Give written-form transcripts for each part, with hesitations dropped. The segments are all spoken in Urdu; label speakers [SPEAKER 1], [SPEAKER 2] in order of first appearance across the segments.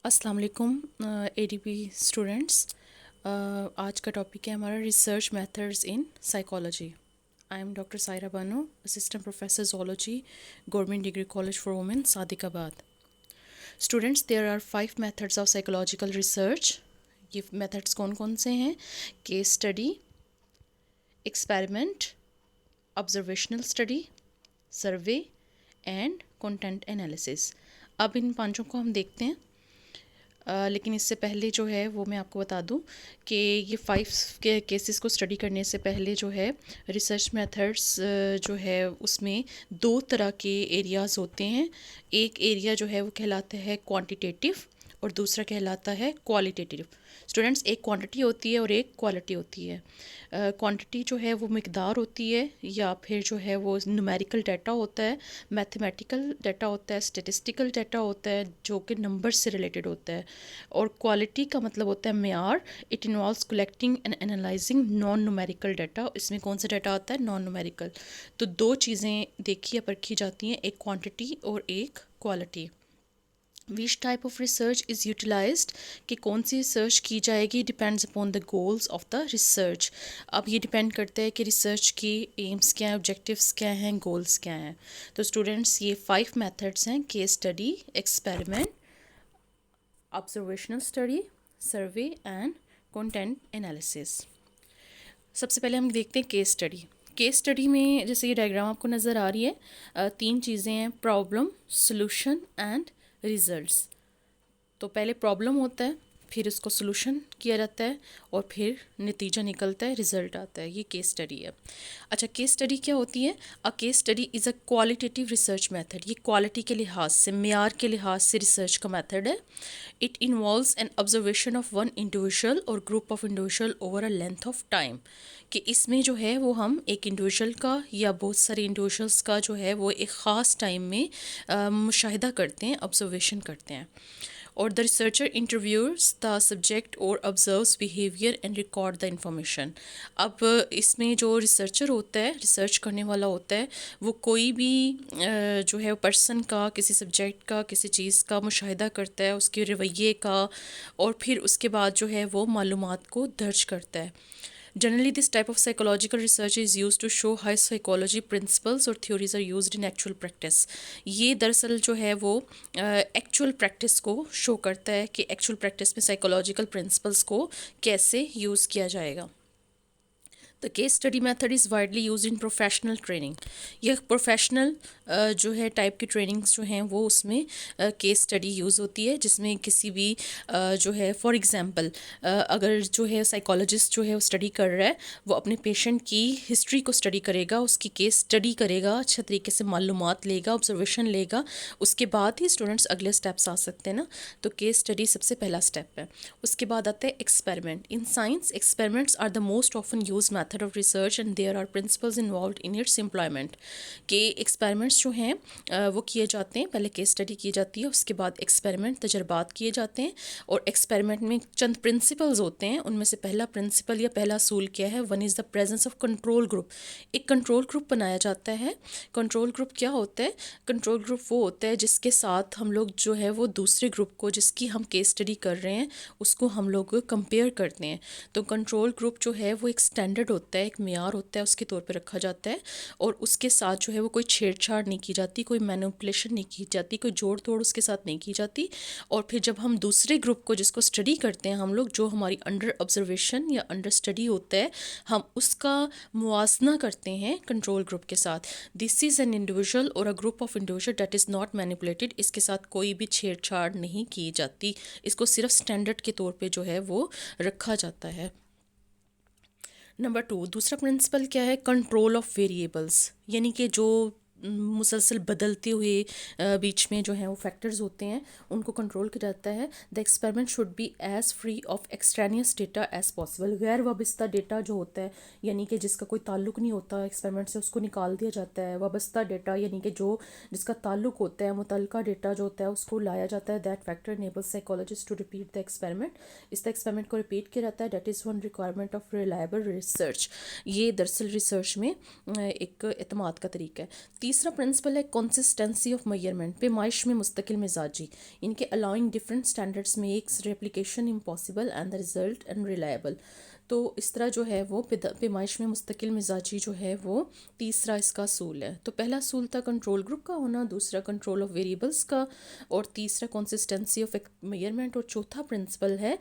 [SPEAKER 1] السلام علیکم اے ڈی پی اسٹوڈنٹس. آج کا ٹاپک ہے ہمارا research methods in psychology. I am doctor Saira Bano, assistant professor zoology, government degree college for women, Sadiq Abad. Students, there are 5 methods of psychological research. یہ میتھڈس کون کون سے ہیں؟ Case study, experiment, observational study, survey and content analysis. اب ان پانچوں کو ہم دیکھتے ہیں. لیکن اس سے پہلے جو ہے وہ میں آپ کو بتا دوں کہ یہ 5 کے کیسز کو اسٹڈی کرنے سے پہلے جو ہے ریسرچ میتھڈس جو ہے اس میں 2 طرح کے ایریاز ہوتے ہیں. ایک ایریا جو ہے وہ کہلاتا ہے کوانٹیٹیو اور دوسرا کہلاتا ہے کوالٹیٹیو. اسٹوڈنٹس, ایک کوانٹٹی ہوتی ہے اور ایک کوالٹی ہوتی ہے. کوانٹٹی جو ہے وہ مقدار ہوتی ہے یا پھر جو ہے وہ نومیریکل ڈیٹا ہوتا ہے, میتھمیٹیکل ڈیٹا ہوتا ہے, اسٹیٹسٹیکل ڈیٹا ہوتا ہے جو کہ نمبر سے ریلیٹڈ ہوتا ہے. اور کوالٹی کا مطلب ہوتا ہے معیار. It involves collecting and analyzing non numerical data. اس میں کون سا ڈیٹا آتا ہے؟ Non numerical. تو 2 چیزیں دیکھی یا پرکھی جاتی ہیں, ایک کوانٹٹی اور ایک quality. Which type of research is utilised, کہ کون سی ریسرچ کی جائے گی, depends upon the goals of the research. اب یہ ڈپینڈ کرتا ہے کہ ریسرچ کی ایمس کیا ہیں, آبجیکٹیوس کیا ہیں, گولز کیا ہیں. تو اسٹوڈنٹس, یہ 5 میتھڈس ہیں: case study, experiment, observational study, survey and content analysis. سب سے پہلے ہم دیکھتے ہیں کیس اسٹڈی. کیس اسٹڈی میں جیسے یہ ڈائیگرام آپ کو نظر آ رہی ہے, 3 چیزیں ہیں: پرابلم, سلوشن اینڈ ریزلٹس. تو پہلے پرابلم ہوتا ہے, پھر اس کو سلوشن کیا جاتا ہے اور پھر نتیجہ نکلتا ہے, رزلٹ آتا ہے. یہ کیس اسٹڈی ہے. اچھا, کیس اسٹڈی کیا ہوتی ہے؟ Case study is a qualitative research method. یہ کوالٹی کے لحاظ سے, معیار کے لحاظ سے ریسرچ کا میتھڈ ہے. It involves an observation of one individual اور group of individual over a length of time. کہ اس میں جو ہے وہ ہم ایک انڈیویژل کا یا بہت سارے انڈیویژلس کا جو ہے وہ ایک خاص ٹائم میں مشاہدہ کرتے ہیں, آبزرویشن کرتے ہیں. اور the researcher interviews the subject اور observes behaviour and record the information. اب اس میں جو ریسرچر ہوتا ہے, ریسرچ کرنے والا ہوتا ہے, وہ کوئی بھی جو ہے پرسن کا, کسی سبجیکٹ کا, کسی چیز کا مشاہدہ کرتا ہے, اس کے رویے کا, اور پھر اس کے بعد جو ہے وہ معلومات کو درج کرتا ہے. Generally, this type of psychological research is used to show how psychology principles or theories are used in actual practice. یہ دراصل جو ہے وہ ایکچوئل پریکٹس کو شو کرتا ہے کہ ایکچوئل پریکٹس میں سائیکولوجیکل پرنسپلس کو کیسے یوز کیا جائے گا. The case study method is widely used in professional training. یہ پروفیشنل جو ہے ٹائپ کی ٹریننگس جو ہیں وہ اس میں کیس اسٹڈی یوز ہوتی ہے, جس میں کسی بھی جو ہے فار ایگزامپل اگر جو ہے سائیکالوجسٹ جو ہے وہ اسٹڈی کر رہا ہے, وہ اپنے پیشنٹ کی ہسٹری کو اسٹڈی کرے گا, اس کی کیس اسٹڈی کرے گا, اچھا طریقے سے معلومات لے گا, آبزرویشن لے گا, اس کے بعد ہی اسٹوڈنٹس اگلے اسٹیپس آ سکتے ہیں نا. تو کیس اسٹڈی سب سے پہلا اسٹیپ ہے. اس کے بعد آتا ہے experiment. In science, experiments are the most often used method of research and there are principles involved in its employment. کہ ایکسپیریمنٹس جو ہیں وہ کیے جاتے ہیں, پہلے کیس اسٹڈی کی جاتی ہے, اس کے بعد ایکسپیریمنٹ, تجربات کیے جاتے ہیں. اور ایکسپیریمنٹ میں چند پرنسپلز ہوتے ہیں, ان میں سے پہلا پرنسپل یا پہلا اصول کیا ہے؟ One is the presence of control group. ایک کنٹرول گروپ بنایا جاتا ہے. کنٹرول گروپ کیا ہوتا ہے؟ کنٹرول گروپ وہ ہوتا ہے جس کے ساتھ ہم لوگ جو ہے وہ دوسرے گروپ کو, جس کی ہم کیس اسٹڈی کر رہے ہیں, اس کو ہم لوگ کمپیئر کرتے ہیں. تو کنٹرول گروپ جو ہے وہ ایک اسٹینڈرڈ ہوتا ہے, ایک معیار ہوتا ہے, اس کے طور پہ رکھا جاتا ہے. اور اس کے ساتھ جو ہے وہ کوئی چھیڑ چھاڑ نہیں کی جاتی, کوئی مینوپولیشن نہیں کی جاتی, کوئی جوڑ توڑ اس کے ساتھ نہیں کی جاتی. اور پھر جب ہم دوسرے گروپ کو, جس کو اسٹڈی کرتے ہیں ہم لوگ, جو ہماری انڈر آبزرویشن یا انڈر اسٹڈی ہوتا ہے, ہم اس کا موازنہ کرتے ہیں کنٹرول گروپ کے ساتھ. دس از این انڈیویژل اور a group of individual that is not manipulated. اس کے ساتھ کوئی بھی چھیڑ چھاڑ نہیں کی جاتی, اس کو صرف اسٹینڈرڈ کے طور پہ جو ہے وہ رکھا جاتا ہے. نمبر 2, دوسرا پرنسپل کیا ہے؟ Control of variables. یعنی کہ جو مسلسل بدلتے ہوئے بیچ میں جو ہیں وہ فیکٹرز ہوتے ہیں, ان کو کنٹرول کیا جاتا ہے. The experiment should be as free of extraneous data as possible. غیر وابستہ ڈیٹا جو ہوتا ہے, یعنی کہ جس کا کوئی تعلق نہیں ہوتا ایکسپیریمنٹ سے, اس کو نکال دیا جاتا ہے. وابستہ ڈیٹا یعنی کہ جو جس کا تعلق ہوتا ہے, متعلقہ ڈیٹا جو ہوتا ہے, اس کو لایا جاتا ہے. That factor enable psychologist to repeat the experiment. اس طرح ایکسپیریمنٹ کو ریپیٹ کیا جاتا ہے. That is one requirement of reliable research. یہ دراصل ریسرچ میں ایک اعتماد کا طریقہ ہے. تیسرا پرنسپل ہے کنسسٹنسی آف میئرمنٹ، پیمائش میں مستقل مزاجی، ان کے allowing different standards makes replication impossible and the result unreliable. تو اس طرح جو ہے وہ پیمائش میں مستقل مزاجی جو ہے وہ تیسرا اس کا اصول ہے. تو پہلا اصول تھا کنٹرول گروپ کا ہونا، دوسرا کنٹرول آف ویریبلس کا، اور تیسرا کنسسٹنسی آف میئرمنٹ، اور چوتھا پرنسپل ہے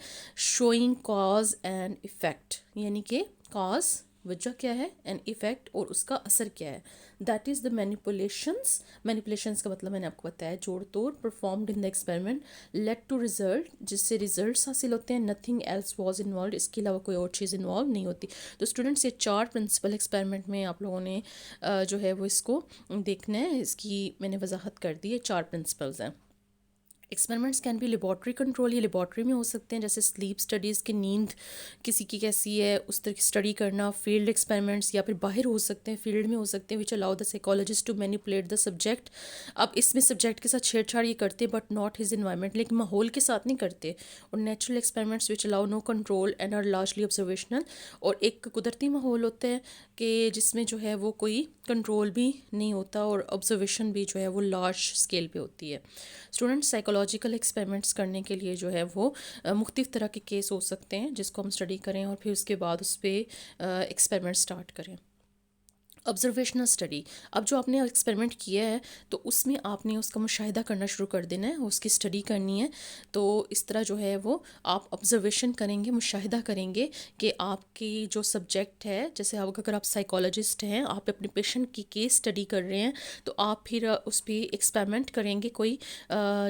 [SPEAKER 1] شوئنگ کاز اینڈ ایفیکٹ، یعنی کہ کاز وجہ کیا ہے اینڈ ایفیکٹ اور اس کا اثر کیا ہے. دیٹ از دا مینیپولیشنس کا مطلب میں نے آپ کو بتایا، جوڑ توڑ performed in the experiment lead to result, جس سے ریزلٹس حاصل ہوتے ہیں. نتھنگ ایلس واز انوالوڈ، اس کے علاوہ کوئی اور چیز انوالو نہیں ہوتی. تو اسٹوڈنٹس یہ 4 پرنسپل ایکسپیریمنٹ میں آپ لوگوں نے جو ہے وہ اس کو دیکھنا ہے. اس کی میں نے وضاحت کر دی ہے، 4 پرنسپلز ہیں. Experiments can be laboratory control, یہ لیبارٹری میں ہو سکتے ہیں، جیسے سلیپ اسٹڈیز کی نیند کسی کی کیسی ہے اس طرح کی اسٹڈی کرنا. فیلڈ ایکسپیریمنٹس یا پھر باہر ہو سکتے ہیں، فیلڈ میں ہو سکتے ہیں، which allow the psychologist to manipulate the subject. اب اس میں سبجیکٹ کے ساتھ چھیڑ چھاڑ یہ کرتے بٹ ناٹ ہز انوائرمنٹ، لیکن ماحول کے ساتھ نہیں کرتے. اور natural experiments which allow no control and are largely observational, اور ایک قدرتی ماحول ہوتا ہے کہ جس میں جو ہے وہ کوئی کنٹرول بھی نہیں ہوتا اور آبزرویشن بھی جو ہے وہ لارج اسکیل پہ ہوتی ہے. اسٹوڈنٹ سائیکولوجیکل ایکسپیریمنٹس کرنے کے لیے جو ہے وہ مختلف طرح کے کیس ہو سکتے ہیں جس کو ہم اسٹڈی کریں اور پھر اس کے بعد اس پہ ایکسپیریمنٹ اسٹارٹ کریں. آبزرویشنل اسٹڈی، اب جو آپ نے ایکسپیریمنٹ کیا ہے تو اس میں آپ نے اس کا مشاہدہ کرنا شروع کر دینا ہے، اس کی اسٹڈی کرنی ہے. تو اس طرح جو ہے وہ آپ آبزرویشن کریں گے، مشاہدہ کریں گے کہ آپ کی جو سبجیکٹ ہے، جیسے اگر آپ سائیکالوجسٹ ہیں، آپ اپنے پیشنٹ کی کیس اسٹڈی کر رہے ہیں تو آپ پھر اس پہ ایکسپیریمنٹ کریں گے کوئی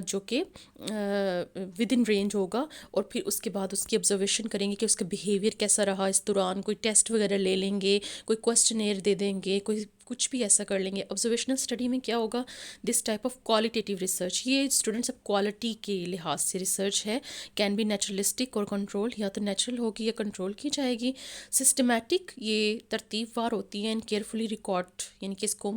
[SPEAKER 1] جو کہ ود ان رینج ہوگا، اور پھر اس کے بعد اس کی آبزرویشن کریں گے کہ اس کا بیہیویئر کیسا رہا اس دوران. کوئی ٹیسٹ وغیرہ لے لیں گے، کوئی کویسچنیئر دے دیں گے، کوئی کچھ بھی ایسا کر لیں گے. آبزرویشنل اسٹڈی میں کیا ہوگا، دس ٹائپ آف کوالٹیٹیو ریسرچ، یہ اسٹوڈنٹس اب کوالٹی کے لحاظ سے ریسرچ ہے. کین بی نیچرلسٹک اور کنٹرول، یا تو نیچرل ہوگی یا کنٹرول کی جائے گی. سسٹمیٹک، یہ ترتیب وار ہوتی ہے. اینڈ کیئرفلی ریکارڈ، یعنی کہ اس کو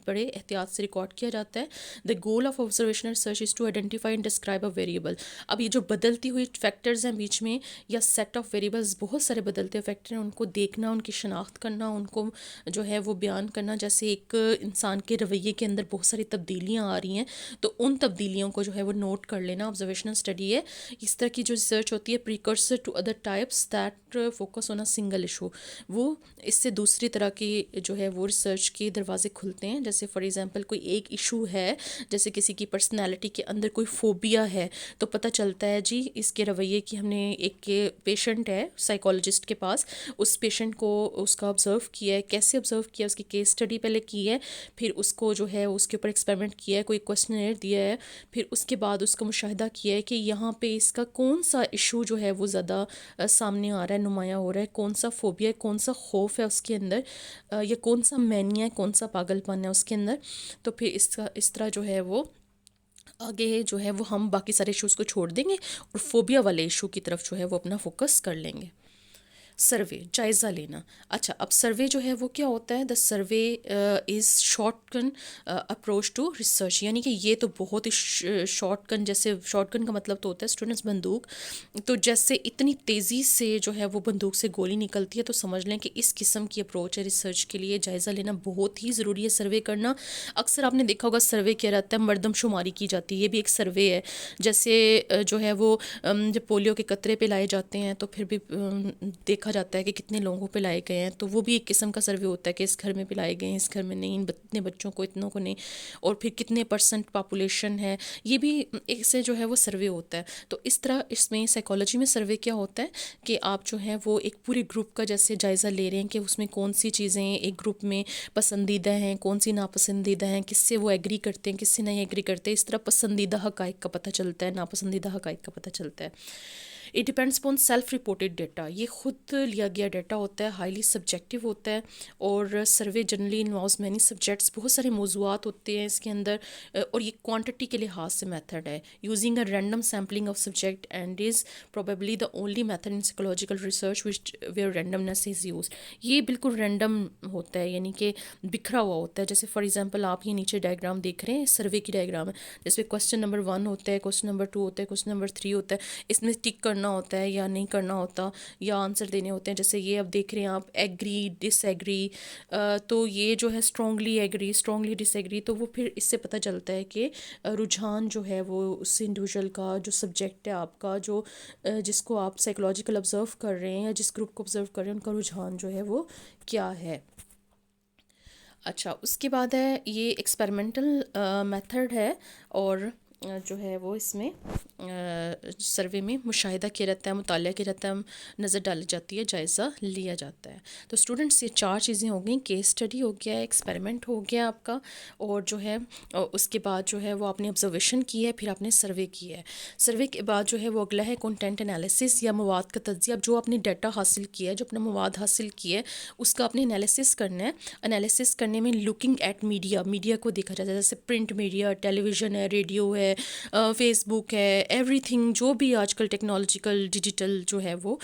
[SPEAKER 1] بڑے احتیاط سے ریکارڈ کیا جاتا ہے. The goal of observational research is to identify and describe a variable. اب یہ جو بدلتی ہوئی فیکٹرز ہیں بیچ میں، یا سیٹ آف ویریبلز، بہت سارے بدلتے فیکٹر ہیں، ان کو دیکھنا، ان کی شناخت کرنا، ان کو جو ہے وہ بیان کرنا. جیسے ایک انسان کے رویے کے اندر بہت ساری تبدیلیاں آ رہی ہیں تو ان تبدیلیوں کو جو ہے وہ نوٹ کر لینا آبزرویشنل اسٹڈی ہے. اس طرح کی جو ریسرچ ہوتی ہے precursor to other types that focus on a single issue, وہ اس سے دوسری طرح کی جو ہے وہ ریسرچ کے دروازے کھلتے ہیں. جیسے فار ایگزامپل کوئی ایک ایشو ہے، جیسے کسی کی پرسنالٹی کے اندر کوئی فوبیا ہے، تو پتہ چلتا ہے جی اس کے رویے کی، ہم نے ایک پیشنٹ ہے سائیکالوجسٹ کے پاس، اس پیشنٹ کو اس کا آبزرو کیا ہے. کیسے آبزرو کیا، اس کی کیس اسٹڈی پہلے کی ہے، پھر اس کو جو ہے اس کے اوپر ایکسپیریمنٹ کیا ہے، کوئی کویسچنیئر دیا ہے، پھر اس کے بعد اس کا مشاہدہ کیا ہے کہ یہاں پہ اس کا کون سا ایشو جو ہے وہ زیادہ سامنے آ رہا ہے، نمایاں ہو رہا ہے، کون سا فوبیا ہے، کون سا خوف ہے اس کے اندر، یا کون سا مینیا ہے، کون سا پاگل پن ہے اس کے اندر. تو پھر اس طرح جو ہے وہ آگے جو ہے وہ ہم باقی سارے ایشوز کو چھوڑ دیں گے اور فوبیا والے ایشو کی طرف جو ہے وہ اپنا فوکس کر لیں گے. سروے، جائزہ لینا. اچھا، اب سروے جو ہے وہ کیا ہوتا ہے، دا سروے از شارٹ کن اپروچ ٹو ریسرچ، یعنی کہ یہ تو بہت ہی شارٹ کن، جیسے شارٹ کن کا مطلب تو ہوتا ہے اسٹوڈنٹس بندوق، تو جیسے اتنی تیزی سے جو ہے وہ بندوق سے گولی نکلتی ہے، تو سمجھ لیں کہ اس قسم کی اپروچ ہے ریسرچ کے لیے. جائزہ لینا بہت ہی ضروری ہے، سروے کرنا. اکثر آپ نے دیکھا ہوگا سروے کیا رہتا ہے، مردم شماری کی جاتی ہے، یہ بھی ایک سروے ہے. جیسے جو ہے وہ جب پولیو کے قطرے پہ لائے جاتے ہیں تو پھر بھی دیکھا جاتا ہے کہ کتنے لوگوں پہ لائے گئے ہیں، تو وہ بھی ایک قسم کا سروے ہوتا ہے کہ اس گھر میں پلائے گئے ہیں، اس گھر میں نہیں، اتنے بچوں کو، اتنوں کو نہیں، اور پھر کتنے % پاپولیشن ہے، یہ بھی ایک سے جو ہے وہ سروے ہوتا ہے. تو اس طرح اس میں سائیکالوجی میں سروے کیا ہوتا ہے کہ آپ جو ہیں وہ ایک پورے گروپ کا جیسے جائزہ لے رہے ہیں کہ اس میں کون سی چیزیں ایک گروپ میں پسندیدہ ہیں، کون سی ناپسندیدہ ہیں، کس سے وہ ایگری کرتے ہیں، کس سے نہیں ایگری کرتے. اس طرح پسندیدہ حقائق کا پتہ چلتا ہے، ناپسندیدہ حقائق کا پتہ چلتا ہے. It depends upon self reported data, یہ خود لیا گیا ڈیٹا ہوتا ہے، ہائیلی سبجیکٹیو ہوتا ہے. اور survey generally involves many subjects, بہت سارے موضوعات ہوتے ہیں اس کے اندر، اور یہ کوانٹٹی کے لحاظ سے میتھڈ ہے. Using a random sampling of subject and is probably the only method in psychological research which where randomness is use. یہ بالکل رینڈم ہوتا ہے، یعنی کہ بکھرا ہوا ہوتا ہے. جیسے فار ایگزامپل آپ یہ نیچے ڈائیگرام دیکھ رہے ہیں، سروے کی ڈائیگرام ہے، جس پہ کویسچن نمبر 1 ہوتا ہے، کویسچن نمبر 2 ہوتا ہے، کویسچن نمبر 3 ہوتا ہے. اس میں ٹک کرنا ہوتا ہے یا نہیں کرنا ہوتا یا آنسر دینے ہوتے ہیں. جیسے یہ اب دیکھ رہے ہیں آپ ایگری ڈس ایگری, تو یہ جو ہے اسٹرانگلی ایگری اسٹرانگلی ڈس ایگری, تو وہ پھر اس سے پتہ چلتا ہے کہ رجحان جو ہے وہ اس انڈیویژل کا جو سبجیکٹ ہے آپ کا, جو جس کو آپ سائیکولوجیکل آبزرو کر رہے ہیں یا جس گروپ کو آبزرو کر رہے ہیں, ان کا رجحان جو ہے وہ کیا ہے. اچھا, اس کے بعد ہے یہ ایکسپیریمنٹل میتھڈ ہے, اور جو ہے وہ اس میں سروے میں مشاہدہ کیا جاتا ہے, مطالعہ کیا جاتا ہے, نظر ڈالی جاتی ہے, جائزہ لیا جاتا ہے. تو اسٹوڈنٹس یہ 4 چیزیں ہو گئیں, کیس اسٹڈی ہو گیا, ایکسپیریمنٹ ہو گیا آپ کا, اور جو ہے اس کے بعد جو ہے وہ آپ نے آبزرویشن کی ہے, پھر آپ نے سروے کی ہے. سروے کے بعد جو ہے وہ اگلا ہے کنٹینٹ انالیسس یا مواد کا تجزیہ. اب جو آپ نے ڈیٹا حاصل کیا ہے, جو اپنا مواد حاصل کیا ہے, اس کا آپ نے انالیسس کرنا ہے. انالیسس کرنے میں لوکنگ ایٹ میڈیا کو دیکھا جاتا ہے, جیسے پرنٹ میڈیا, ٹیلی ویژن ہے, ریڈیو ہے, فیس بک ہے, ایوری تھنگ جو بھی آج کل ٹیکنالوجیکل ڈیجیٹل جو ہے وہ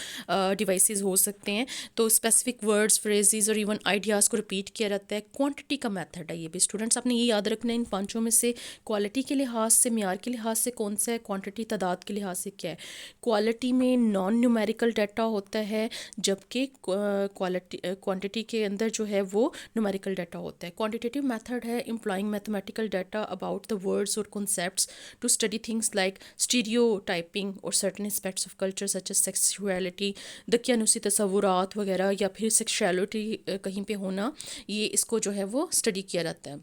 [SPEAKER 1] ڈیوائسیز ہو سکتے ہیں. تو اسپیسیفک ورڈز, فریزز اور ایون آئیڈیاز کو رپیٹ کیا جاتا ہے. کوانٹٹی کا میتھڈ ہے یہ بھی. اسٹوڈنٹس آپ نے یہ یاد رکھنا ہے ان 5 میں سے کوالٹی کے لحاظ سے, معیار کے لحاظ سے کون سا ہے, کوانٹٹی تعداد کے لحاظ سے کیا ہے. کوالٹی میں نان نیومیریکل ڈیٹا ہوتا ہے, جبکہ کوانٹٹی کے اندر جو ہے وہ نیومیریکل ڈیٹا ہوتا ہے. کوانٹیٹیو میتھڈ ہے employing mathematical data about the words اور concepts to study things like stereotyping اور certain aspects of culture such as sexuality, دقیانوسی تصورات وغیرہ, یا پھر سیکشولیٹی کہیں پہ ہونا, یہ اس کو جو ہے وہ اسٹڈی کیا جاتا ہے.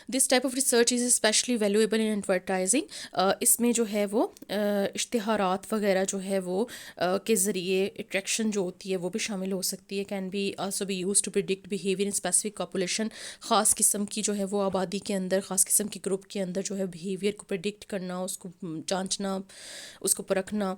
[SPEAKER 1] This type of research is especially valuable in advertising. اس میں جو ہے وہ اشتہارات وغیرہ جو ہے وہ کے ذریعے اٹریکشن جو ہوتی ہے وہ بھی شامل ہو سکتی ہے. Can be also be use to predict behaviour in specific population. خاص قسم کی جو ہے وہ آبادی کے اندر, خاص قسم کے گروپ کے اندر جو ہے بیہیویئر کو پریڈکٹ کرنا, اس کو جانچنا, اس کو پرکھنا.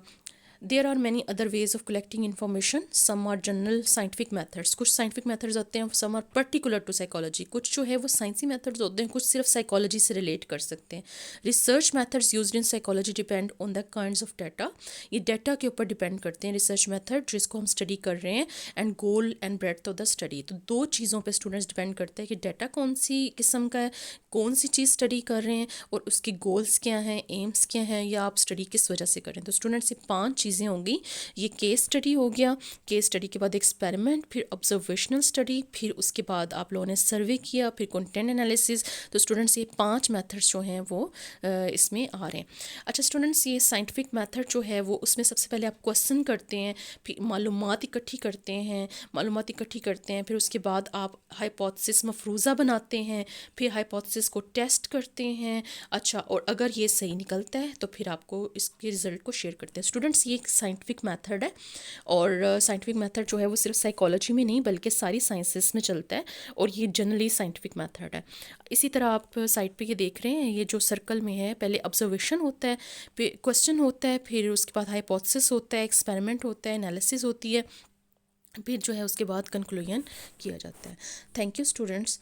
[SPEAKER 1] There are many other ways of collecting information. Some are general scientific methods. کچھ سائنٹیفک میتھڈز ہوتے ہیں, some are particular to psychology. کچھ جو ہے وہ سائنسی میتھڈز ہوتے ہیں, کچھ صرف سائیکالوجی سے ریلیٹ کر سکتے ہیں. Research methods used in psychology depend on the kinds of data. یہ ڈیٹا کے اوپر ڈیپینڈ کرتے ہیں ریسرچ میتھڈ جس کو ہم اسٹڈی کر رہے ہیں, and goal and breadth of the study. تو 2 چیزوں پہ اسٹوڈنٹس ڈیپینڈ کرتے ہیں کہ ڈیٹا کون سی قسم کا ہے, کون سی چیز اسٹڈی کر رہے ہیں, اور اس کے گولس کیا ہیں, ایمس کیا ہیں, یا آپ اسٹڈی کس وجہ سے کر رہے ہیں. تو اسٹوڈنٹس یہ 5 چیزیں ہوں گی. یہ کیس اسٹڈی ہو گیا, کیس اسٹڈی کے بعد ایکسپیریمنٹ, پھر آبزرویشنل اسٹڈی, پھر اس کے بعد آپ لوگوں نے سروے کیا, پھر کنٹینٹ انالیسز. تو اسٹوڈنٹس یہ 5 میتھڈس جو ہیں وہ اس میں آ رہے ہیں. اچھا اسٹوڈنٹس, یہ سائنٹیفک میتھڈ جو ہے وہ اس میں سب سے پہلے آپ کویسچن کرتے ہیں, پھر معلومات اکٹھی کرتے ہیں, پھر اس کے بعد آپ ہائپوتھسس مفروضہ بناتے ہیں, پھر ہائپوتھسس کو ٹیسٹ کرتے ہیں. اچھا, اور اگر یہ صحیح نکلتا ہے تو پھر آپ کو اس کے رزلٹ کو شیئر کرتے ہیں. اسٹوڈنٹس یہ ایک سائنٹیفک میتھڈ ہے, اور سائنٹیفک میتھڈ جو ہے وہ صرف سائیکالوجی میں نہیں بلکہ ساری سائنسز میں چلتا ہے, اور یہ جنرلی سائنٹیفک میتھڈ ہے. اسی طرح آپ سائٹ پہ یہ دیکھ رہے ہیں, یہ جو سرکل میں ہے, پہلے آبزرویشن ہوتا ہے, پھر کویسچن ہوتا ہے, پھر اس کے بعد ہائپوتھسس ہوتا ہے, ایکسپیریمنٹ ہوتا ہے, انالیسز ہوتی ہے, پھر جو ہے اس کے بعد کنکلوژن کیا جاتا ہے. Thank you students.